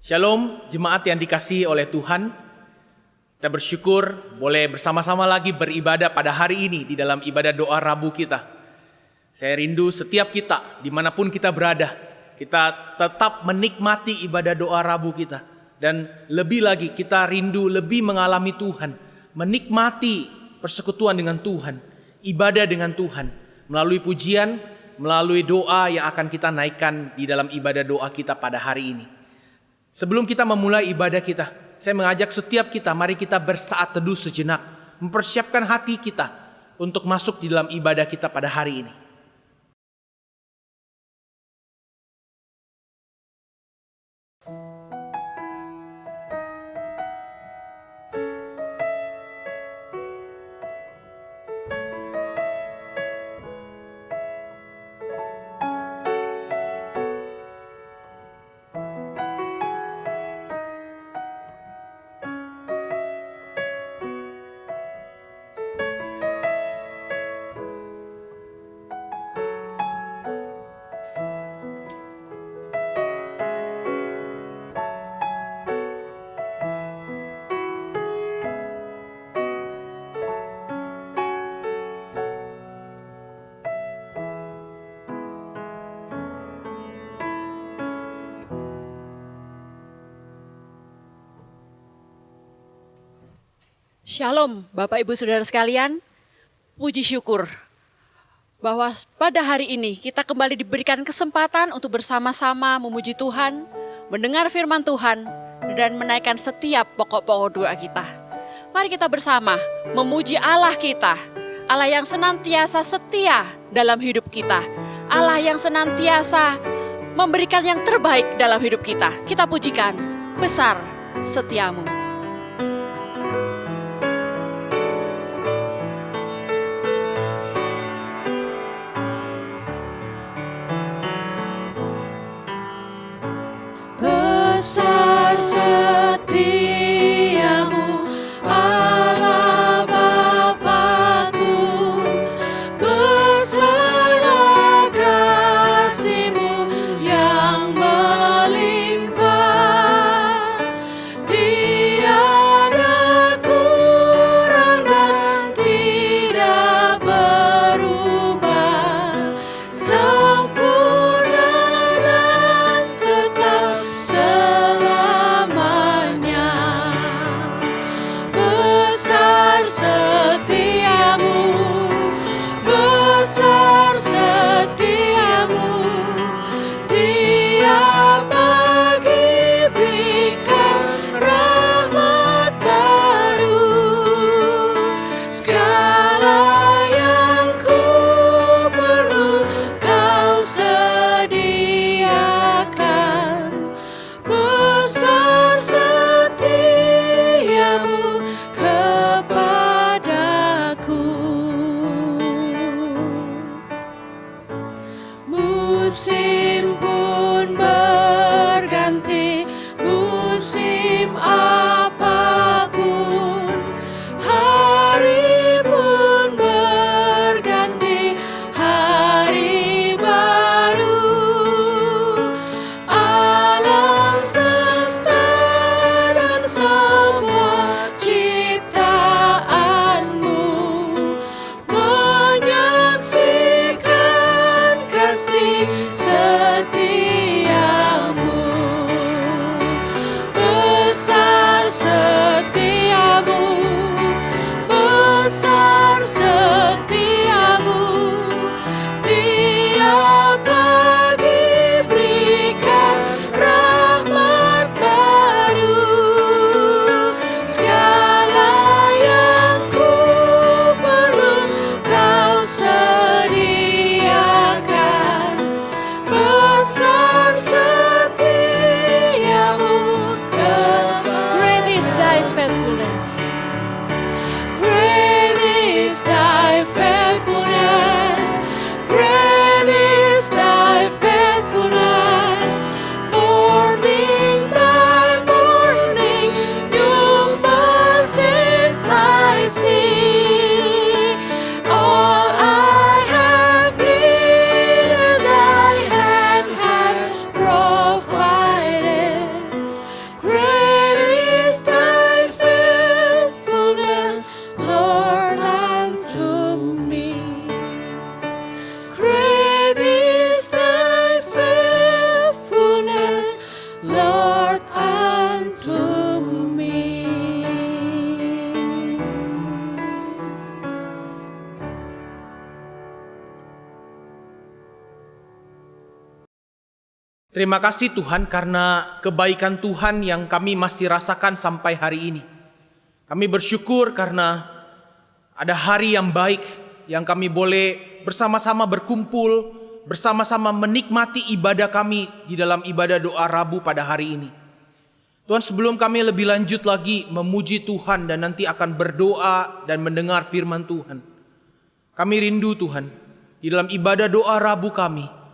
Shalom, jemaat yang dikasihi oleh Tuhan. Kita bersyukur boleh bersama-sama lagi beribadah pada hari ini di dalam ibadah doa Rabu kita. Saya rindu setiap kita, dimanapun kita berada, kita tetap menikmati ibadah doa Rabu kita. Dan lebih lagi kita rindu lebih mengalami Tuhan, menikmati persekutuan dengan Tuhan, ibadah dengan Tuhan, melalui pujian, melalui doa yang akan kita naikkan di dalam ibadah doa kita pada hari ini. Sebelum kita memulai ibadah kita, saya mengajak setiap kita, mari kita bersaat teduh sejenak, mempersiapkan hati kita untuk masuk di dalam ibadah kita pada hari ini. Shalom Bapak Ibu Saudara sekalian, puji syukur bahwa pada hari ini kita kembali diberikan kesempatan untuk bersama-sama memuji Tuhan, mendengar firman Tuhan, dan menaikkan setiap pokok-pokok doa kita. Mari kita bersama memuji Allah kita, Allah yang senantiasa setia dalam hidup kita, Allah yang senantiasa memberikan yang terbaik dalam hidup kita. Kita pujikan, besar setiamu. Besar setiamu, Allah Bapa-Ku, besarlah kasih-Mu yang melimpah. Dia Terima kasih Tuhan karena kebaikan Tuhan yang kami masih rasakan sampai hari ini. Kami bersyukur karena ada hari yang baik yang kami boleh bersama-sama berkumpul, bersama-sama menikmati ibadah kami di dalam ibadah doa Rabu pada hari ini. Tuhan, sebelum kami lebih lanjut lagi memuji Tuhan dan nanti akan berdoa dan mendengar firman Tuhan, kami rindu Tuhan, di dalam ibadah doa Rabu kami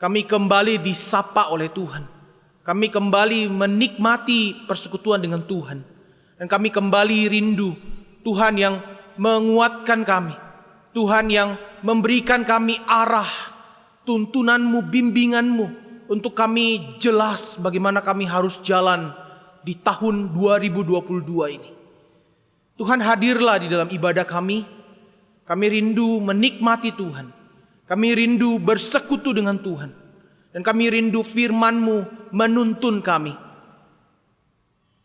kembali disapa oleh Tuhan. Kami kembali menikmati persekutuan dengan Tuhan. Dan kami kembali rindu Tuhan yang menguatkan kami. Tuhan yang memberikan kami arah, tuntunanmu, bimbinganmu, untuk kami jelas bagaimana kami harus jalan di tahun 2022 ini. Tuhan, hadirlah di dalam ibadah kami. Kami rindu menikmati Tuhan. Kami rindu bersekutu dengan Tuhan. Dan kami rindu firman-Mu menuntun kami.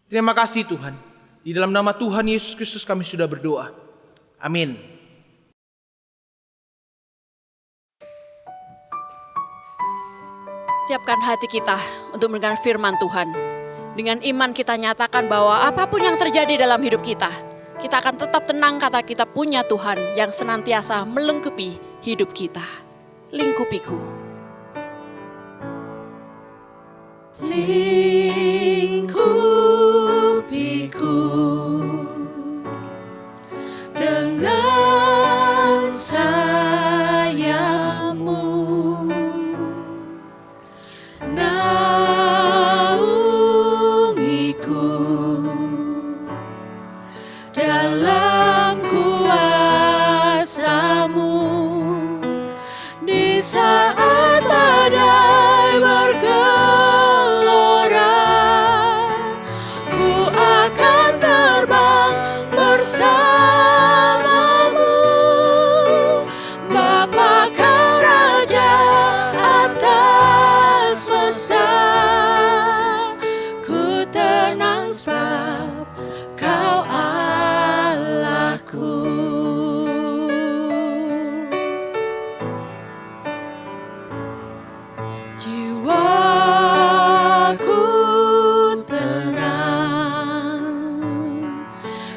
Terima kasih Tuhan. Di dalam nama Tuhan Yesus Kristus kami sudah berdoa. Amin. Siapkan hati kita untuk mendengar firman Tuhan. Dengan iman kita nyatakan bahwa apapun yang terjadi dalam hidup kita akan tetap tenang karena kita punya Tuhan yang senantiasa melengkapi hidup kita. Lingkupiku. Lingkupiku dengan sayap-Mu, naungiku dalam kuasa-Mu. Di saat badai bergelora, ku akan terbang bersama-Mu. Bapa, Kau Raja atas semesta, ku tenang sebab Kau Allahku. Jiwaku tenang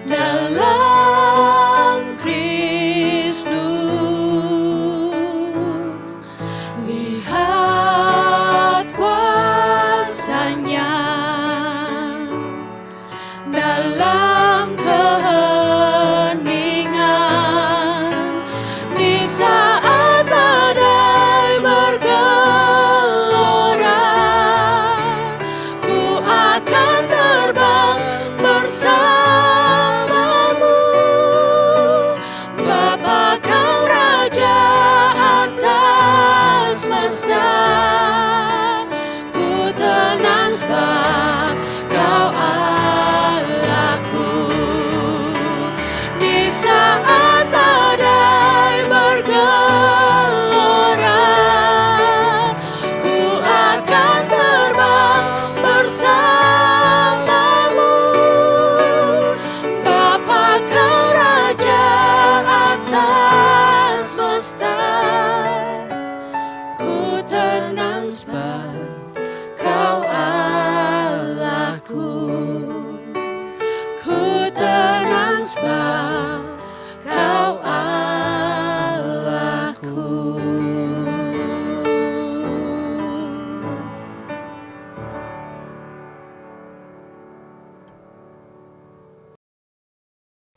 dalam Kristus. Lihat kuasa-Nya dalam keheningan. Di saat badai bergelora, ku akan terbang bersama-Mu. Bapa, Kau Raja atas semesta, ku tenang sebab Kau Allahku. Di saat badai bergelora, ku akan terbang bersama-Mu. Bapa, Kau Raja atas semesta, ku tenang sebab Kau Allahku. Ku tenang sebab Kau Allahku.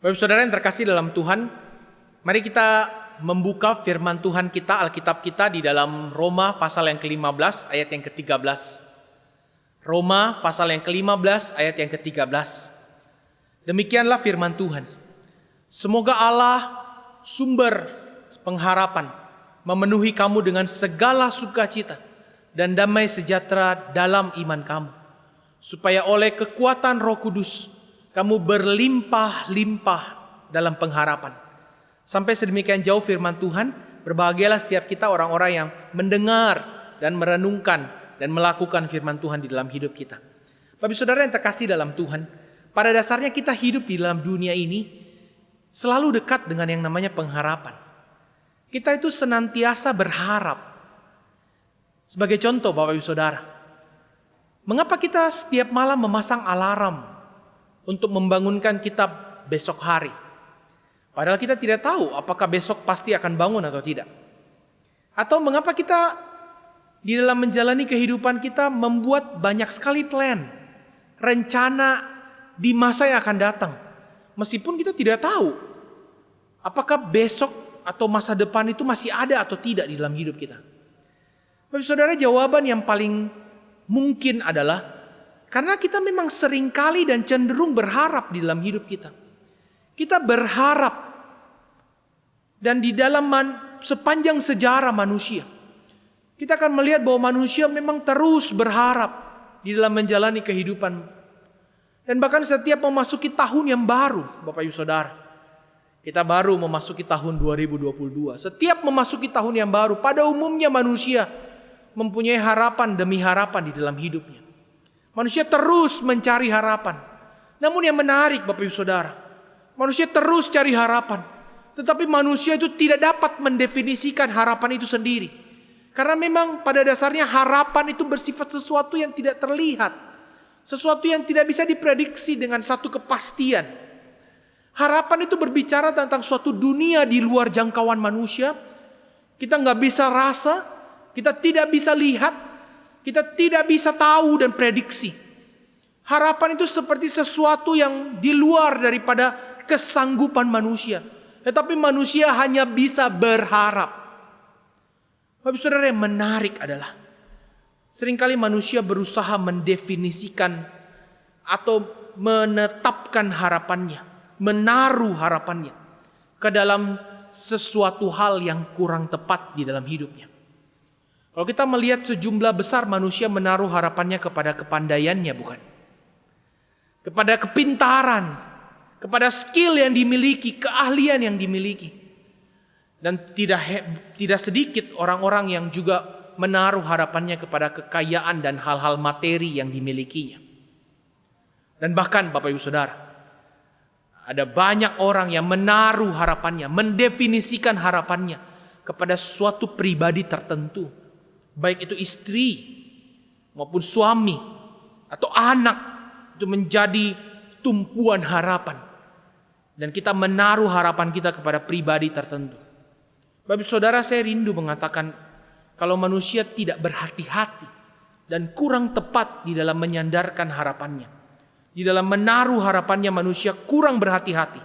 Bapak Saudara yang terkasih dalam Tuhan, mari kita membuka firman Tuhan kita, Alkitab kita di dalam Roma pasal yang ke-15 ayat yang ke-13. Roma pasal yang ke-15 ayat yang ke-13. Demikianlah firman Tuhan. Semoga Allah sumber pengharapan memenuhi kamu dengan segala sukacita dan damai sejahtera dalam iman kamu, supaya oleh kekuatan Roh Kudus kamu berlimpah-limpah dalam pengharapan. Sampai sedemikian jauh firman Tuhan. Berbahagialah setiap kita orang-orang yang mendengar dan merenungkan dan melakukan firman Tuhan di dalam hidup kita. Bapak Saudara yang terkasih dalam Tuhan, pada dasarnya kita hidup di dalam dunia ini selalu dekat dengan yang namanya pengharapan. Kita itu senantiasa berharap. Sebagai contoh Bapak Ibu Saudara, Mengapa kita setiap malam memasang alarm untuk membangunkan kita besok hari? Padahal kita tidak tahu apakah besok pasti akan bangun atau tidak. Atau mengapa kita di dalam menjalani kehidupan kita membuat banyak sekali plan, rencana di masa yang akan datang. Meskipun kita tidak tahu apakah besok atau masa depan itu masih ada atau tidak di dalam hidup kita. Bapak saudara, jawaban yang paling mungkin adalah karena kita memang seringkali dan cenderung berharap di dalam hidup kita. Kita berharap, dan di dalam sepanjang sejarah manusia, kita akan melihat bahwa manusia memang terus berharap di dalam menjalani kehidupan. Dan bahkan setiap memasuki tahun yang baru, Bapak Ibu Saudara, kita baru memasuki tahun 2022. Setiap memasuki tahun yang baru, pada umumnya manusia mempunyai harapan demi harapan di dalam hidupnya. Manusia terus mencari harapan. Namun yang menarik Bapak Ibu Saudara, manusia terus cari harapan. Tetapi manusia itu tidak dapat mendefinisikan harapan itu sendiri. Karena memang pada dasarnya harapan itu bersifat sesuatu yang tidak terlihat. Sesuatu yang tidak bisa diprediksi dengan satu kepastian. Harapan itu berbicara tentang suatu dunia di luar jangkauan manusia. Kita nggak bisa rasa, kita tidak bisa lihat, kita tidak bisa tahu dan prediksi. Harapan itu seperti sesuatu yang di luar daripada kesanggupan manusia. Tetapi manusia hanya bisa berharap. Bapak saudara, yang menarik adalah seringkali manusia berusaha mendefinisikan atau menetapkan harapannya, menaruh harapannya ke dalam sesuatu hal yang kurang tepat di dalam hidupnya. Kalau kita melihat sejumlah besar manusia menaruh harapannya kepada kepandaiannya, bukan? Kepada kepintaran, kepada skill yang dimiliki, keahlian yang dimiliki. Dan tidak sedikit orang-orang yang juga menaruh harapannya kepada kekayaan dan hal-hal materi yang dimilikinya. Dan bahkan Bapak Ibu Saudara, ada banyak orang yang menaruh harapannya, mendefinisikan harapannya kepada suatu pribadi tertentu. Baik itu istri maupun suami atau anak, itu menjadi tumpuan harapan. Dan kita menaruh harapan kita kepada pribadi tertentu. Bapak saudara, saya rindu mengatakan kalau manusia tidak berhati-hati dan kurang tepat di dalam menyandarkan harapannya, di dalam menaruh harapannya, manusia kurang berhati-hati,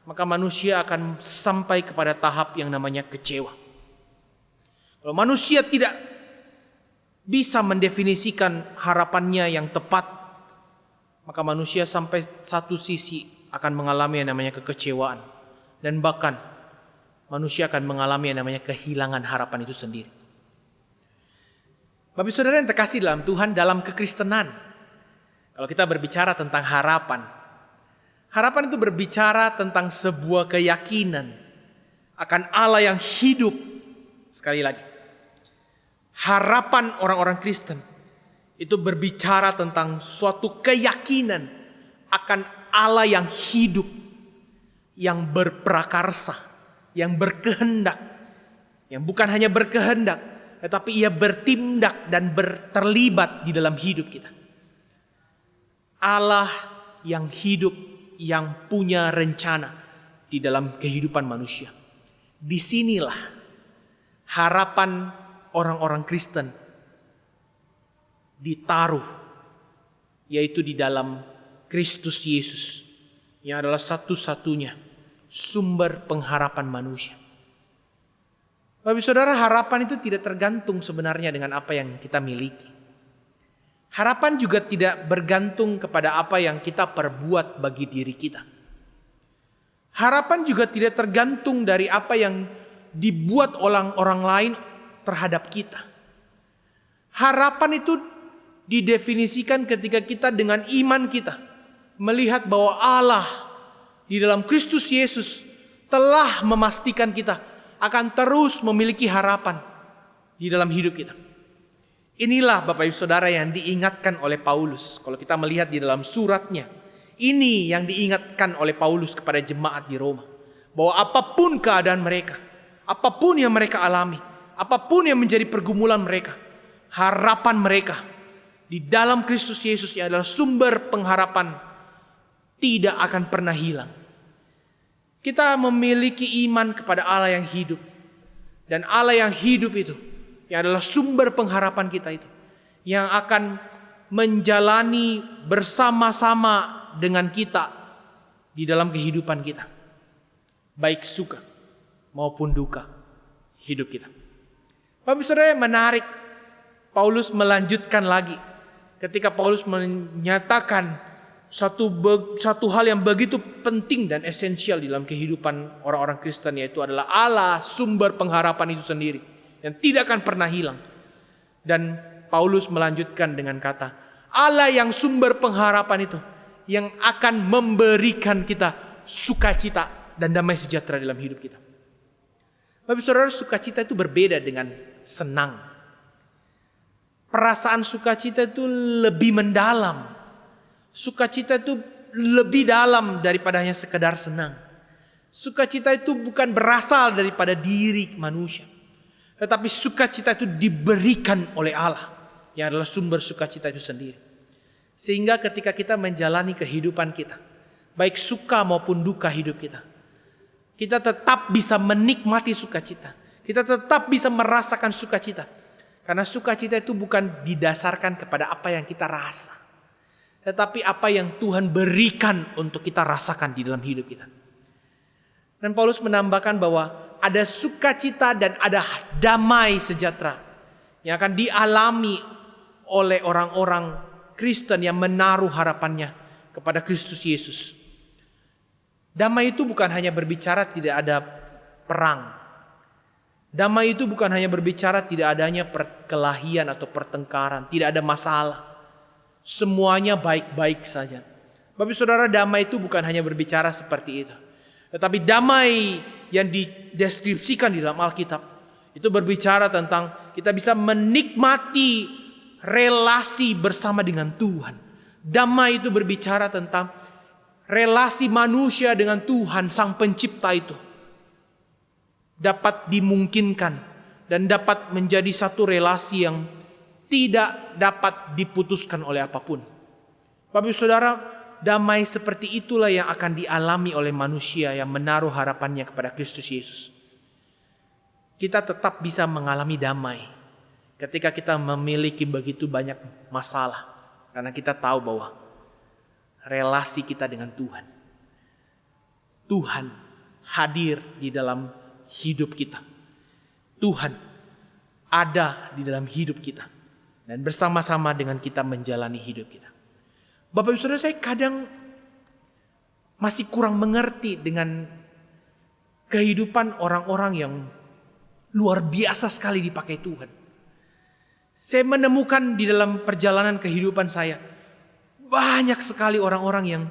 maka manusia akan sampai kepada tahap yang namanya kecewa. Kalau manusia tidak bisa mendefinisikan harapannya yang tepat, maka manusia sampai satu sisi akan mengalami yang namanya kekecewaan. Dan bahkan manusia akan mengalami yang namanya kehilangan harapan itu sendiri. Bapak saudara yang terkasih dalam Tuhan, dalam kekristenan, kalau kita berbicara tentang harapan, harapan itu berbicara tentang sebuah keyakinan akan Allah yang hidup. Sekali lagi, harapan orang-orang Kristen itu berbicara tentang suatu keyakinan akan Allah yang hidup, yang berprakarsa, yang berkehendak, yang bukan hanya berkehendak, tetapi ia bertindak dan terlibat di dalam hidup kita. Allah yang hidup, yang punya rencana di dalam kehidupan manusia. Disinilah harapan orang-orang Kristen ditaruh, yaitu di dalam Kristus Yesus, yang adalah satu-satunya sumber pengharapan manusia. Bapak saudara, harapan itu tidak tergantung sebenarnya dengan apa yang kita miliki. Harapan juga tidak bergantung kepada apa yang kita perbuat bagi diri kita. Harapan juga tidak tergantung dari apa yang dibuat orang lain terhadap kita. Harapan itu didefinisikan ketika kita dengan iman kita melihat bahwa Allah di dalam Kristus Yesus telah memastikan kita akan terus memiliki harapan di dalam hidup kita. Inilah Bapak Ibu Saudara yang diingatkan oleh Paulus. Kalau kita melihat di dalam suratnya, ini yang diingatkan oleh Paulus kepada jemaat di Roma. Bahwa apapun keadaan mereka, apapun yang mereka alami, apapun yang menjadi pergumulan mereka, harapan mereka di dalam Kristus Yesus yang adalah sumber pengharapan tidak akan pernah hilang. Kita memiliki iman kepada Allah yang hidup. Dan Allah yang hidup itu, yang adalah sumber pengharapan kita itu, yang akan menjalani bersama-sama dengan kita di dalam kehidupan kita. Baik suka maupun duka hidup kita. Bapak Saudara, menarik. Paulus melanjutkan lagi. Ketika Paulus menyatakan satu hal yang begitu penting dan esensial dalam kehidupan orang-orang Kristen, yaitu adalah Allah sumber pengharapan itu sendiri yang tidak akan pernah hilang. Dan Paulus melanjutkan dengan kata, Allah yang sumber pengharapan itu yang akan memberikan kita sukacita dan damai sejahtera dalam hidup kita. Bapak Saudara, sukacita itu berbeda dengan senang. Perasaan sukacita itu lebih mendalam. Sukacita itu lebih dalam daripada hanya sekedar senang. Sukacita itu bukan berasal daripada diri manusia, tetapi sukacita itu diberikan oleh Allah, yang adalah sumber sukacita itu sendiri. Sehingga ketika kita menjalani kehidupan kita, baik suka maupun duka hidup kita, kita tetap bisa menikmati sukacita. Kita tetap bisa merasakan sukacita. Karena sukacita itu bukan didasarkan kepada apa yang kita rasa, tetapi apa yang Tuhan berikan untuk kita rasakan di dalam hidup kita. Dan Paulus menambahkan bahwa ada sukacita dan ada damai sejahtera yang akan dialami oleh orang-orang Kristen yang menaruh harapannya kepada Kristus Yesus. Damai itu bukan hanya berbicara tidak ada perang. Damai itu bukan hanya berbicara tidak adanya perkelahian atau pertengkaran, tidak ada masalah. Semuanya baik-baik saja. Bapak Saudara, damai itu bukan hanya berbicara seperti itu. Tetapi damai yang dideskripsikan di dalam Alkitab itu berbicara tentang kita bisa menikmati relasi bersama dengan Tuhan. Damai itu berbicara tentang relasi manusia dengan Tuhan Sang Pencipta itu dapat dimungkinkan dan dapat menjadi satu relasi yang tidak dapat diputuskan oleh apapun. Bapak Saudara, damai seperti itulah yang akan dialami oleh manusia yang menaruh harapannya kepada Kristus Yesus. Kita tetap bisa mengalami damai ketika kita memiliki begitu banyak masalah, karena kita tahu bahwa relasi kita dengan Tuhan hadir di dalam hidup kita. Tuhan ada di dalam hidup kita dan bersama-sama dengan kita menjalani hidup kita. Bapak Ibu Saudara, saya kadang masih kurang mengerti dengan kehidupan orang-orang yang luar biasa sekali dipakai Tuhan. Saya menemukan di dalam perjalanan kehidupan saya banyak sekali orang-orang yang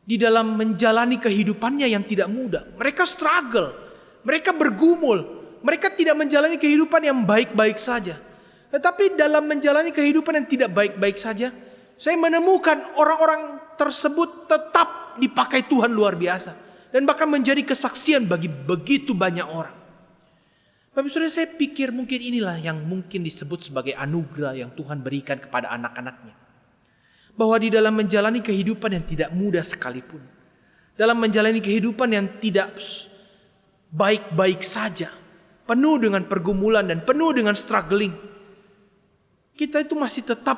di dalam menjalani kehidupannya yang tidak mudah. Mereka struggle, mereka bergumul, mereka tidak menjalani kehidupan yang baik-baik saja. Tetapi dalam menjalani kehidupan yang tidak baik-baik saja, saya menemukan orang-orang tersebut tetap dipakai Tuhan luar biasa. Dan bahkan menjadi kesaksian bagi begitu banyak orang. Bapak Saudara, saya pikir mungkin inilah yang mungkin disebut sebagai anugerah yang Tuhan berikan kepada anak-anaknya. Bahwa di dalam menjalani kehidupan yang tidak mudah sekalipun, dalam menjalani kehidupan yang tidak baik-baik saja, penuh dengan pergumulan dan penuh dengan struggling, kita itu masih tetap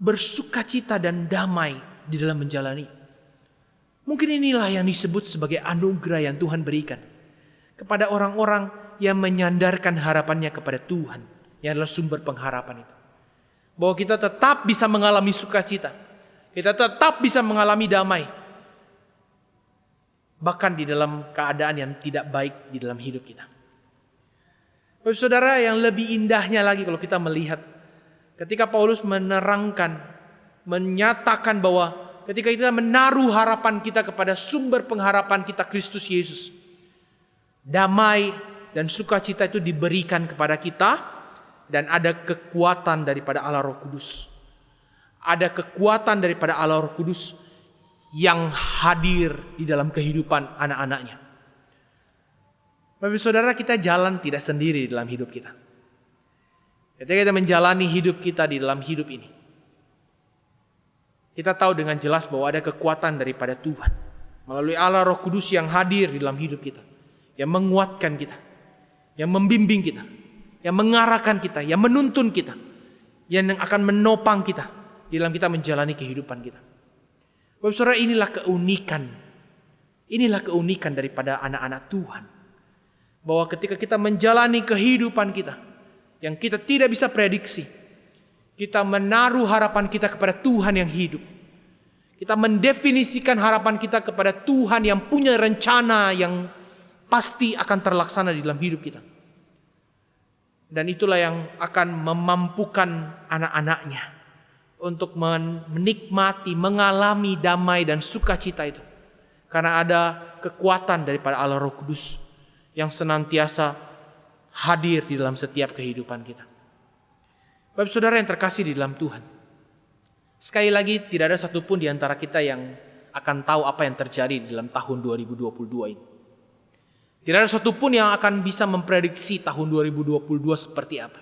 bersukacita dan damai di dalam menjalani. Mungkin inilah yang disebut sebagai anugerah yang Tuhan berikan kepada orang-orang yang menyandarkan harapannya kepada Tuhan, yang adalah sumber pengharapan itu. Bahwa kita tetap bisa mengalami sukacita, kita tetap bisa mengalami damai, bahkan di dalam keadaan yang tidak baik di dalam hidup kita. Bapak Saudara, yang lebih indahnya lagi kalau kita melihat ketika Paulus menerangkan, menyatakan bahwa ketika kita menaruh harapan kita kepada sumber pengharapan kita Kristus Yesus, damai dan sukacita itu diberikan kepada kita. Dan ada kekuatan daripada Allah Roh Kudus. Ada kekuatan daripada Allah Roh Kudus yang hadir di dalam kehidupan anak-anaknya. Bapak Saudara, kita jalan tidak sendiri dalam hidup kita. Ketika kita menjalani hidup kita di dalam hidup ini, kita tahu dengan jelas bahwa ada kekuatan daripada Tuhan melalui Allah Roh Kudus yang hadir di dalam hidup kita, yang menguatkan kita, yang membimbing kita, yang mengarahkan kita, yang menuntun kita, yang akan menopang kita di dalam kita menjalani kehidupan kita. Bapak Saudara, inilah keunikan daripada anak-anak Tuhan. Bahwa ketika kita menjalani kehidupan kita yang kita tidak bisa prediksi, kita menaruh harapan kita kepada Tuhan yang hidup. Kita mendefinisikan harapan kita kepada Tuhan yang punya rencana yang pasti akan terlaksana di dalam hidup kita. Dan itulah yang akan memampukan anak-anaknya untuk menikmati, mengalami damai dan sukacita itu. Karena ada kekuatan daripada Allah Roh Kudus yang senantiasa hadir di dalam setiap kehidupan kita. Bapak Saudara yang terkasih di dalam Tuhan, sekali lagi tidak ada satupun di antara kita yang akan tahu apa yang terjadi di dalam tahun 2022 ini. Tidak ada satupun yang akan bisa memprediksi tahun 2022 seperti apa.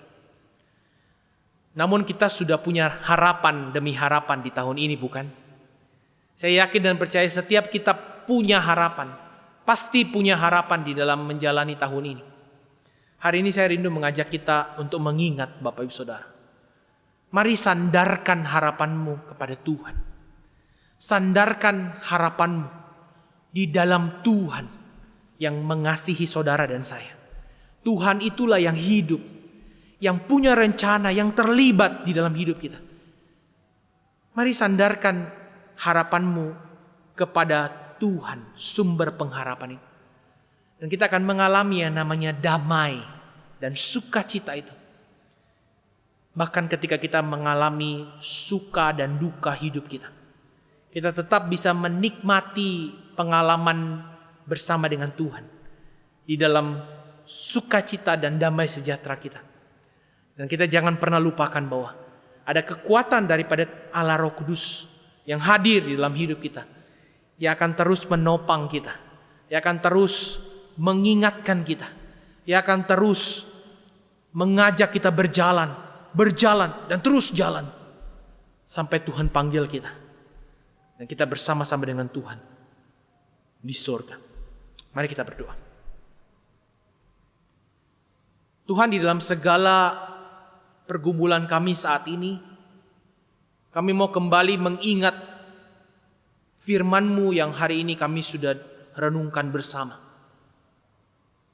Namun kita sudah punya harapan demi harapan di tahun ini, bukan? Saya yakin dan percaya setiap kita punya harapan, pasti punya harapan di dalam menjalani tahun ini. Hari ini saya rindu mengajak kita untuk mengingat Bapak Ibu Saudara. Mari sandarkan harapanmu kepada Tuhan. Sandarkan harapanmu di dalam Tuhan yang mengasihi saudara dan saya. Tuhan itulah yang hidup, yang punya rencana, yang terlibat di dalam hidup kita. Mari sandarkan harapanmu kepada Tuhan, sumber pengharapan itu. Dan kita akan mengalami yang namanya damai dan sukacita itu. Bahkan ketika kita mengalami suka dan duka hidup kita, kita tetap bisa menikmati pengalaman bersama dengan Tuhan di dalam sukacita dan damai sejahtera kita. Dan kita jangan pernah lupakan bahwa ada kekuatan daripada Allah Roh Kudus yang hadir di dalam hidup kita, yang akan terus menopang kita, yang akan terus mengingatkan kita, yang akan terus mengajak kita berjalan dan terus jalan sampai Tuhan panggil kita dan kita bersama-sama dengan Tuhan di surga. Mari kita berdoa. Tuhan, di dalam segala pergumulan kami saat ini, kami mau kembali mengingat firman-Mu yang hari ini kami sudah renungkan bersama.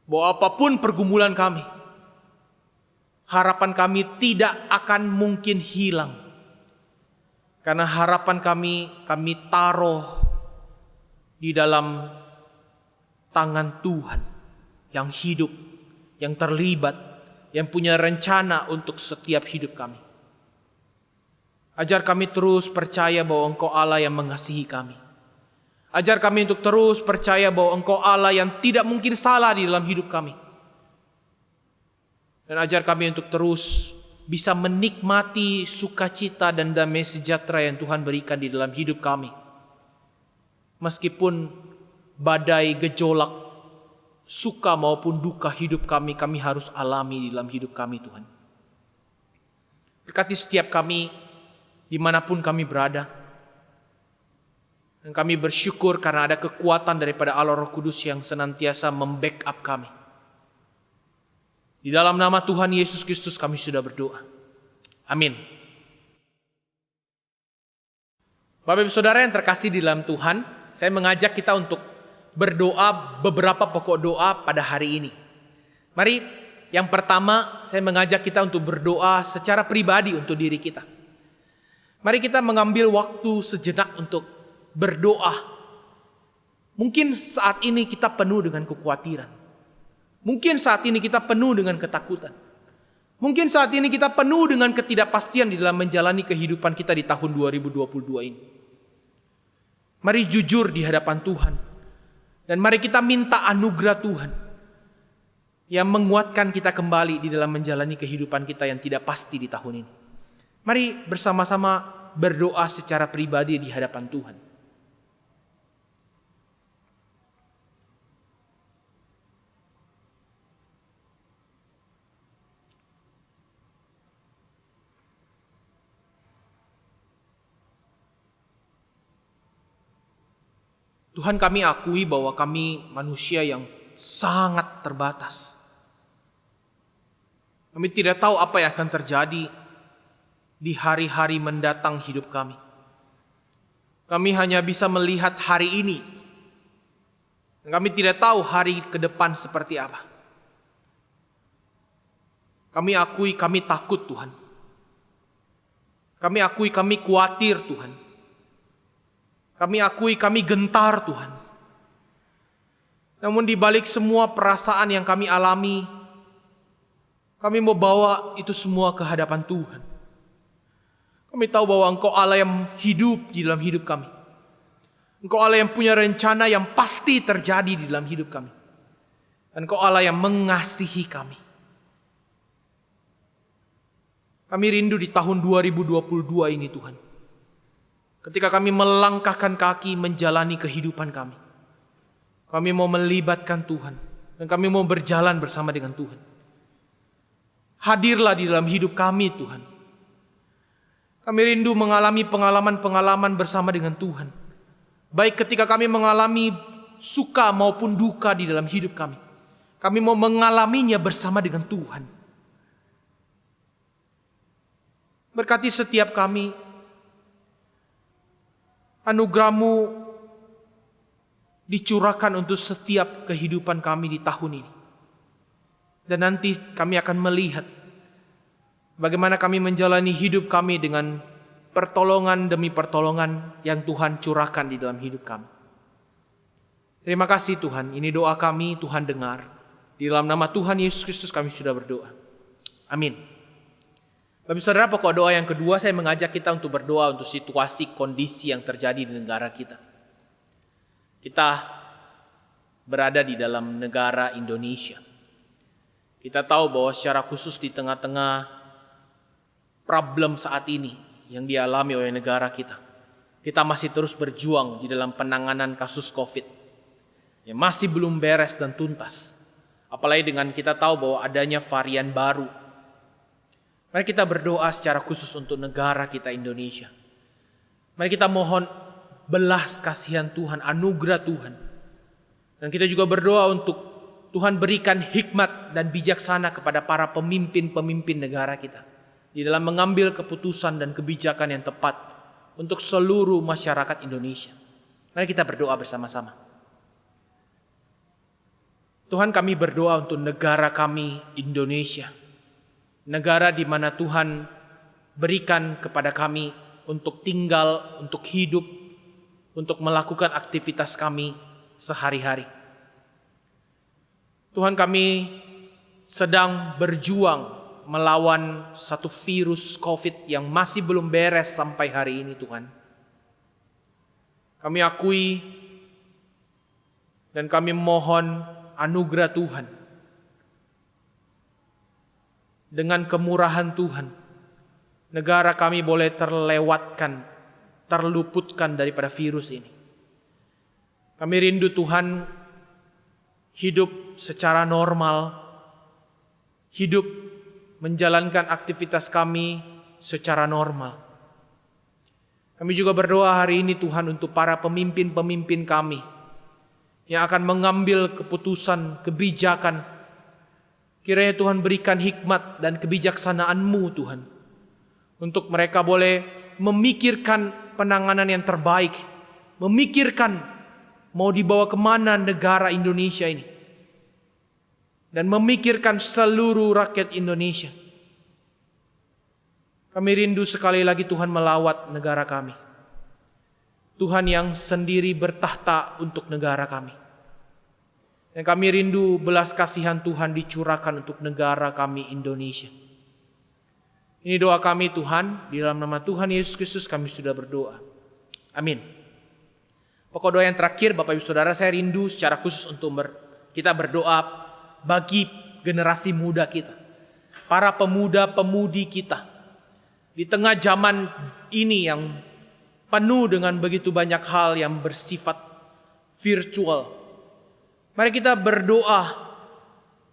Bahwa apapun pergumulan kami, harapan kami tidak akan mungkin hilang. Karena harapan kami taruh di dalam tangan Tuhan yang hidup, yang terlibat, yang punya rencana untuk setiap hidup kami. Ajar kami terus percaya bahwa Engkau Allah yang mengasihi kami. Ajar kami untuk terus percaya bahwa Engkau Allah yang tidak mungkin salah di dalam hidup kami. Dan ajar kami untuk terus bisa menikmati sukacita dan damai sejahtera yang Tuhan berikan di dalam hidup kami. Meskipun badai, gejolak, suka maupun duka hidup kami harus alami di dalam hidup kami, Tuhan. Berkati setiap kami dimanapun kami berada. Dan kami bersyukur karena ada kekuatan daripada Allah Roh Kudus yang senantiasa membackup kami. Di dalam nama Tuhan Yesus Kristus kami sudah berdoa. Amin. Bapak Ibu Saudara yang terkasih di dalam Tuhan, saya mengajak kita untuk berdoa beberapa pokok doa pada hari ini. Mari, yang pertama saya mengajak kita untuk berdoa secara pribadi untuk diri kita. Mari kita mengambil waktu sejenak untuk berdoa. Mungkin saat ini kita penuh dengan kekhawatiran. Mungkin saat ini kita penuh dengan ketakutan. Mungkin saat ini kita penuh dengan ketidakpastian di dalam menjalani kehidupan kita di tahun 2022 ini. Mari jujur di hadapan Tuhan. Dan mari kita minta anugerah Tuhan yang menguatkan kita kembali di dalam menjalani kehidupan kita yang tidak pasti di tahun ini. Mari bersama-sama berdoa secara pribadi di hadapan Tuhan. Tuhan, kami akui bahwa kami manusia yang sangat terbatas. Kami tidak tahu apa yang akan terjadi di hari-hari mendatang hidup kami. Kami hanya bisa melihat hari ini. Kami tidak tahu hari ke depan seperti apa. Kami akui kami takut, Tuhan. Kami akui kami khawatir, Tuhan. Kami akui kami gentar, Tuhan. Namun di balik semua perasaan yang kami alami, kami mau bawa itu semua ke hadapan Tuhan. Kami tahu bahwa Engkau Allah yang hidup di dalam hidup kami. Engkau Allah yang punya rencana yang pasti terjadi di dalam hidup kami. Dan Engkau Allah yang mengasihi kami. Kami rindu di tahun 2022 ini, Tuhan. Ketika kami melangkahkan kaki menjalani kehidupan kami. Kami mau melibatkan Tuhan. Dan kami mau berjalan bersama dengan Tuhan. Hadirlah di dalam hidup kami, Tuhan. Kami rindu mengalami pengalaman-pengalaman bersama dengan Tuhan. Baik ketika kami mengalami suka maupun duka di dalam hidup kami. Kami mau mengalaminya bersama dengan Tuhan. Berkati setiap kami. Anugerah-Mu dicurahkan untuk setiap kehidupan kami di tahun ini. Dan nanti kami akan melihat bagaimana kami menjalani hidup kami dengan pertolongan demi pertolongan yang Tuhan curahkan di dalam hidup kami. Terima kasih Tuhan, ini doa kami, Tuhan dengar. Di dalam nama Tuhan Yesus Kristus kami sudah berdoa. Amin. Bapak Saudara, pokok doa yang kedua saya mengajak kita untuk berdoa untuk situasi kondisi yang terjadi di negara kita. Kita berada di dalam negara Indonesia. Kita tahu bahwa secara khusus di tengah-tengah problem saat ini yang dialami oleh negara kita, kita masih terus berjuang di dalam penanganan kasus COVID yang masih belum beres dan tuntas. Apalagi dengan kita tahu bahwa adanya varian baru. Mari kita berdoa secara khusus untuk negara kita Indonesia. Mari kita mohon belas kasihan Tuhan, anugerah Tuhan. Dan kita juga berdoa untuk Tuhan berikan hikmat dan bijaksana kepada para pemimpin-pemimpin negara kita. Di dalam mengambil keputusan dan kebijakan yang tepat untuk seluruh masyarakat Indonesia. Mari kita berdoa bersama-sama. Tuhan, kami berdoa untuk negara kami Indonesia. Negara di mana Tuhan berikan kepada kami untuk tinggal, untuk hidup, untuk melakukan aktivitas kami sehari-hari. Tuhan, kami sedang berjuang melawan satu virus COVID yang masih belum beres sampai hari ini, Tuhan. Kami akui dan kami mohon anugerah Tuhan. Dengan kemurahan Tuhan, negara kami boleh terlewatkan, terluputkan daripada virus ini. Kami rindu Tuhan hidup secara normal, hidup menjalankan aktivitas kami secara normal. Kami juga berdoa hari ini Tuhan untuk para pemimpin-pemimpin kami yang akan mengambil keputusan, kebijakan. Kiranya Tuhan berikan hikmat dan kebijaksanaan-Mu Tuhan. Untuk mereka boleh memikirkan penanganan yang terbaik. Memikirkan mau dibawa kemana negara Indonesia ini. Dan memikirkan seluruh rakyat Indonesia. Kami rindu sekali lagi Tuhan melawat negara kami. Tuhan yang sendiri bertahta untuk negara kami. Dan kami rindu belas kasihan Tuhan dicurahkan untuk negara kami Indonesia. Ini doa kami Tuhan, di dalam nama Tuhan Yesus Kristus kami sudah berdoa. Amin. Pokok doa yang terakhir Bapak Ibu Saudara, saya rindu secara khusus untuk kita berdoa bagi generasi muda kita. Para pemuda-pemudi kita. Di tengah zaman ini yang penuh dengan begitu banyak hal yang bersifat virtual. Mari kita berdoa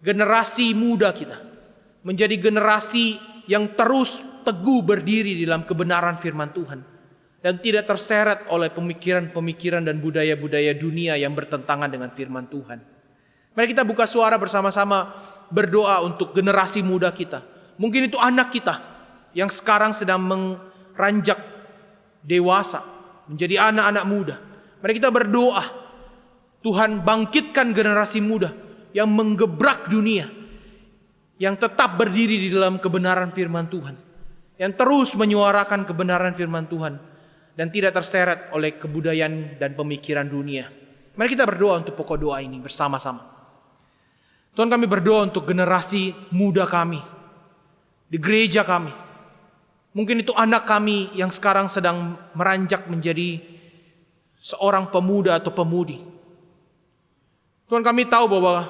generasi muda kita menjadi generasi yang terus teguh berdiri di dalam kebenaran firman Tuhan. dan tidak terseret oleh pemikiran-pemikiran dan budaya-budaya dunia yang bertentangan dengan firman Tuhan. Mari kita buka suara bersama-sama berdoa untuk generasi muda kita. Mungkin itu anak kita yang sekarang sedang meranjak dewasa, menjadi anak-anak muda. Mari kita berdoa, Tuhan bangkitkan generasi muda yang menggebrak dunia, yang tetap berdiri di dalam kebenaran firman Tuhan, yang terus menyuarakan kebenaran firman Tuhan, dan tidak terseret oleh kebudayaan dan pemikiran dunia. Mari kita berdoa untuk pokok doa ini bersama-sama. Tuhan, kami berdoa untuk generasi muda kami, di gereja kami. Mungkin itu anak kami yang sekarang sedang meranjak menjadi seorang pemuda atau pemudi. Tuhan, kami tahu bahwa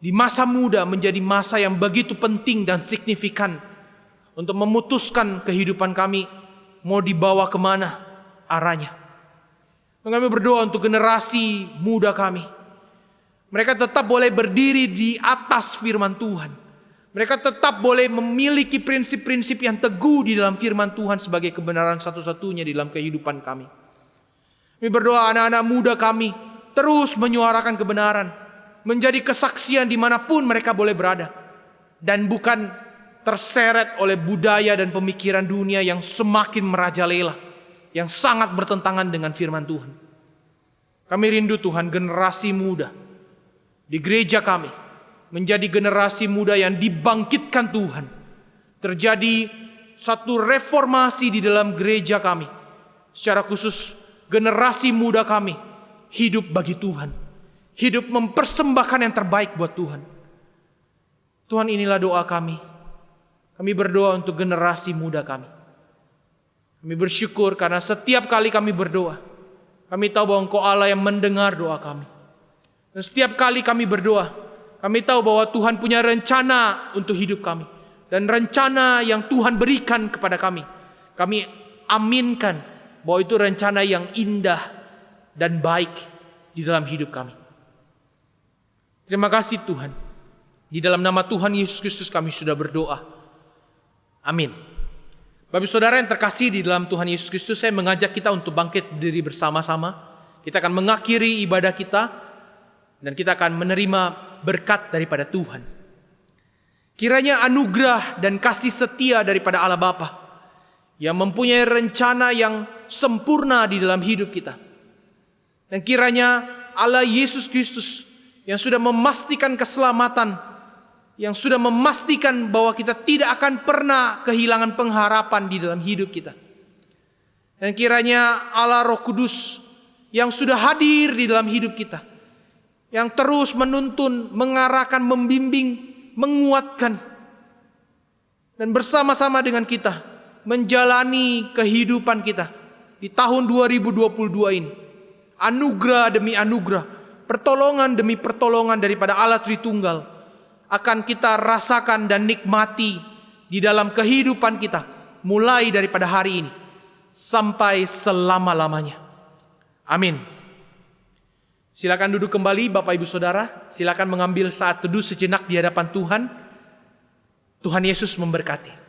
di masa muda menjadi masa yang begitu penting dan signifikan untuk memutuskan kehidupan kami mau dibawa kemana arahnya. Tuhan, kami berdoa untuk generasi muda kami. Mereka tetap boleh berdiri di atas firman Tuhan. Mereka tetap boleh memiliki prinsip-prinsip yang teguh di dalam firman Tuhan sebagai kebenaran satu-satunya di dalam kehidupan kami. Kami berdoa anak-anak muda kami terus menyuarakan kebenaran, menjadi kesaksian dimanapun mereka boleh berada, dan bukan terseret oleh budaya dan pemikiran dunia yang semakin merajalela, yang sangat bertentangan dengan firman Tuhan. Kami rindu Tuhan generasi muda di gereja kami menjadi generasi muda yang dibangkitkan Tuhan. Terjadi satu reformasi di dalam gereja kami. Secara khusus generasi muda kami hidup bagi Tuhan, hidup mempersembahkan yang terbaik buat Tuhan. Tuhan, inilah doa kami. Kami berdoa untuk generasi muda kami. Kami bersyukur karena setiap kali kami berdoa, kami tahu bahwa Engkau Allah yang mendengar doa kami. Dan setiap kali kami berdoa, kami tahu bahwa Tuhan punya rencana untuk hidup kami. Dan rencana yang Tuhan berikan kepada kami, kami aminkan bahwa itu rencana yang indah dan baik di dalam hidup kami. Terima kasih Tuhan. Di dalam nama Tuhan Yesus Kristus kami sudah berdoa. Amin. Bapak saudara yang terkasih di dalam Tuhan Yesus Kristus, saya mengajak kita untuk bangkit berdiri bersama-sama. Kita akan mengakhiri ibadah kita dan kita akan menerima berkat daripada Tuhan. Kiranya anugerah dan kasih setia daripada Allah Bapa yang mempunyai rencana yang sempurna di dalam hidup kita, dan kiranya Allah Yesus Kristus yang sudah memastikan keselamatan, yang sudah memastikan bahwa kita tidak akan pernah kehilangan pengharapan di dalam hidup kita, dan kiranya Allah Roh Kudus yang sudah hadir di dalam hidup kita, yang terus menuntun, mengarahkan, membimbing, menguatkan, dan bersama-sama dengan kita menjalani kehidupan kita di tahun 2022 ini. Anugerah demi anugerah, pertolongan demi pertolongan daripada Allah Tritunggal akan kita rasakan dan nikmati di dalam kehidupan kita, mulai daripada hari ini sampai selama-lamanya. Amin. Silakan duduk kembali Bapak Ibu Saudara. Silakan mengambil saat teduh sejenak di hadapan Tuhan. Tuhan Yesus memberkati.